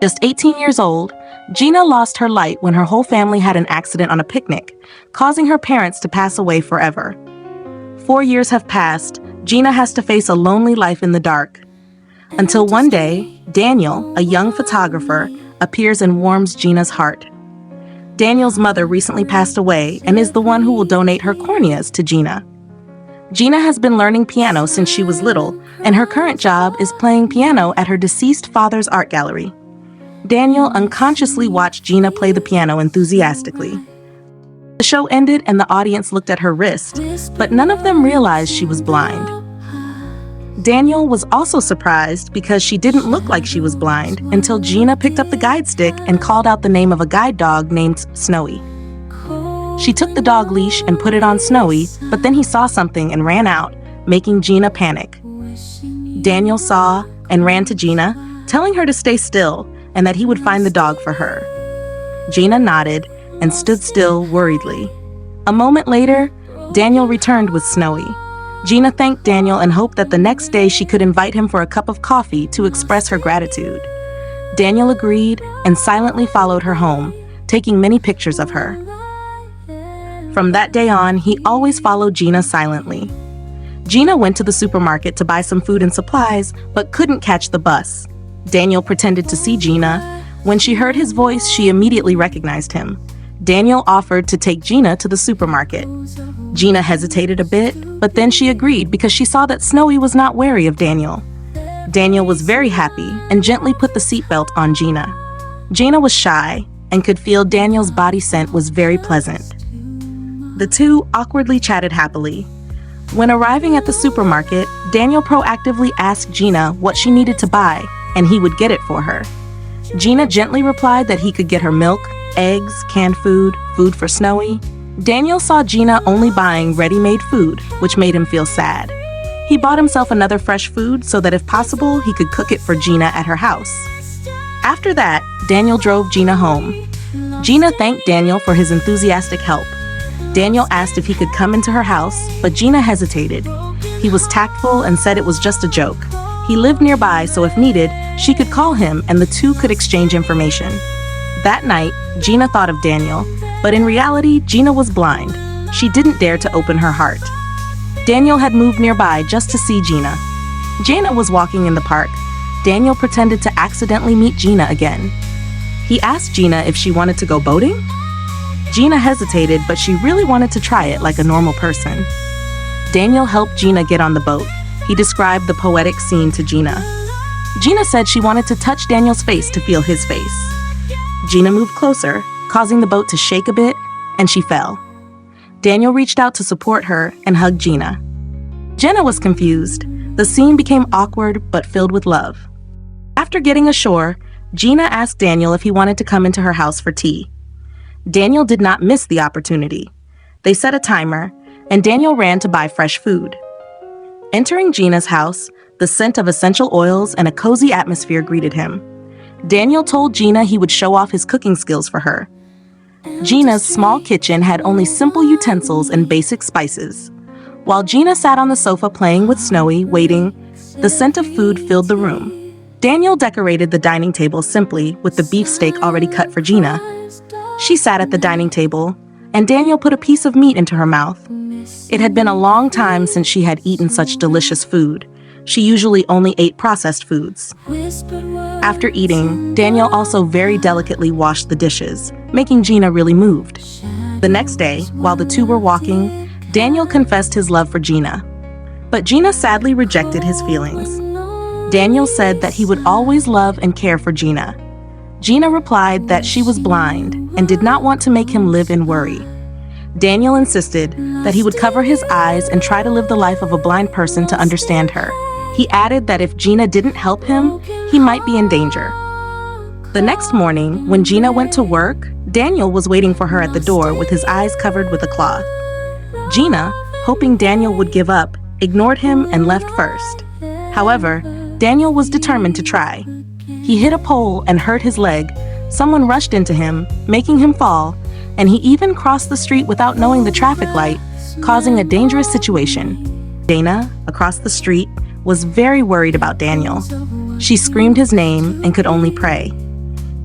Just 18 years old, Jena lost her light when her whole family had an accident on a picnic, causing her parents to pass away forever. 4 years have passed. Jena has to face a lonely life in the dark. Until one day, Daniel, a young photographer, appears and warms Jena's heart. Daniel's mother recently passed away and is the one who will donate her corneas to Jena. Jena has been learning piano since she was little, and her current job is playing piano at her deceased father's art gallery. Daniel unconsciously watched Jena play the piano enthusiastically. The show ended and the audience looked at her wrist, but none of them realized she was blind. Daniel was also surprised because she didn't look like she was blind until Jena picked up the guide stick and called out the name of a guide dog named Snowy. She took the dog leash and put it on Snowy, but then he saw something and ran out, making Jena panic. Daniel saw and ran to Jena, telling her to stay still and that he would find the dog for her. Jena nodded and stood still worriedly. A moment later, Daniel returned with Snowy. Jena thanked Daniel and hoped that the next day she could invite him for a cup of coffee to express her gratitude. Daniel agreed and silently followed her home, taking many pictures of her. From that day on, he always followed Jena silently. Jena went to the supermarket to buy some food and supplies, but couldn't catch the bus. Daniel pretended to see Jena. When she heard his voice, she immediately recognized him. Daniel offered to take Jena to the supermarket. Jena hesitated a bit, but then she agreed because she saw that Snowy was not wary of Daniel. Daniel was very happy and gently put the seatbelt on Jena. Jena was shy and could feel Daniel's body scent was very pleasant. The two awkwardly chatted happily. When arriving at the supermarket, Daniel proactively asked Jena what she needed to buy, and he would get it for her. Jena gently replied that he could get her milk, eggs, canned food for Snowy. Daniel saw Jena only buying ready-made food, which made him feel sad. He bought himself another fresh food so that if possible, he could cook it for Jena at her house. After that, Daniel drove Jena home. Jena thanked Daniel for his enthusiastic help. Daniel asked if he could come into her house, but Jena hesitated. He was tactful and said it was just a joke. He lived nearby, so if needed, she could call him and the two could exchange information. That night, Jena thought of Daniel, but in reality, Jena was blind. She didn't dare to open her heart. Daniel had moved nearby just to see Jena. Jena was walking in the park. Daniel pretended to accidentally meet Jena again. He asked Jena if she wanted to go boating. Jena hesitated, but she really wanted to try it like a normal person. Daniel helped Jena get on the boat. He described the poetic scene to Jena. Jena said she wanted to touch Daniel's face to feel his face. Jena moved closer, causing the boat to shake a bit, and she fell. Daniel reached out to support her and hugged Jena. Jena was confused. The scene became awkward but filled with love. After getting ashore, Jena asked Daniel if he wanted to come into her house for tea. Daniel did not miss the opportunity. They set a timer, and Daniel ran to buy fresh food. Entering Jena's house, the scent of essential oils and a cozy atmosphere greeted him. Daniel told Jena he would show off his cooking skills for her. Jena's small kitchen had only simple utensils and basic spices. While Jena sat on the sofa playing with Snowy, waiting, the scent of food filled the room. Daniel decorated the dining table simply with the beefsteak already cut for Jena. She sat at the dining table, and Daniel put a piece of meat into her mouth. It had been a long time since she had eaten such delicious food. She usually only ate processed foods. After eating, Daniel also very delicately washed the dishes, making Jena really moved. The next day, while the two were walking, Daniel confessed his love for Jena. But Jena sadly rejected his feelings. Daniel said that he would always love and care for Jena. Jena replied that she was blind and did not want to make him live in worry. Daniel insisted that he would cover his eyes and try to live the life of a blind person to understand her. He added that if Jena didn't help him, he might be in danger. The next morning, when Jena went to work, Daniel was waiting for her at the door with his eyes covered with a cloth. Jena, hoping Daniel would give up, ignored him and left first. However, Daniel was determined to try. He hit a pole and hurt his leg. Someone rushed into him, making him fall, and he even crossed the street without knowing the traffic light, causing a dangerous situation. Jena, across the street, was very worried about Daniel. She screamed his name and could only pray.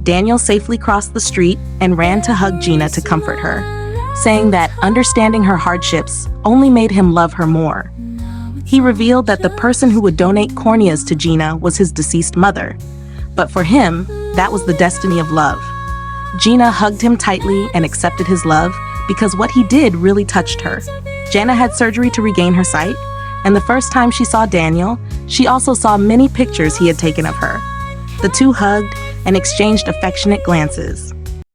Daniel safely crossed the street and ran to hug Jena to comfort her, saying that understanding her hardships only made him love her more. He revealed that the person who would donate corneas to Jena was his deceased mother, but for him, that was the destiny of love. Jena hugged him tightly and accepted his love because what he did really touched her. Jena had surgery to regain her sight, and the first time she saw Daniel, she also saw many pictures he had taken of her. The two hugged and exchanged affectionate glances.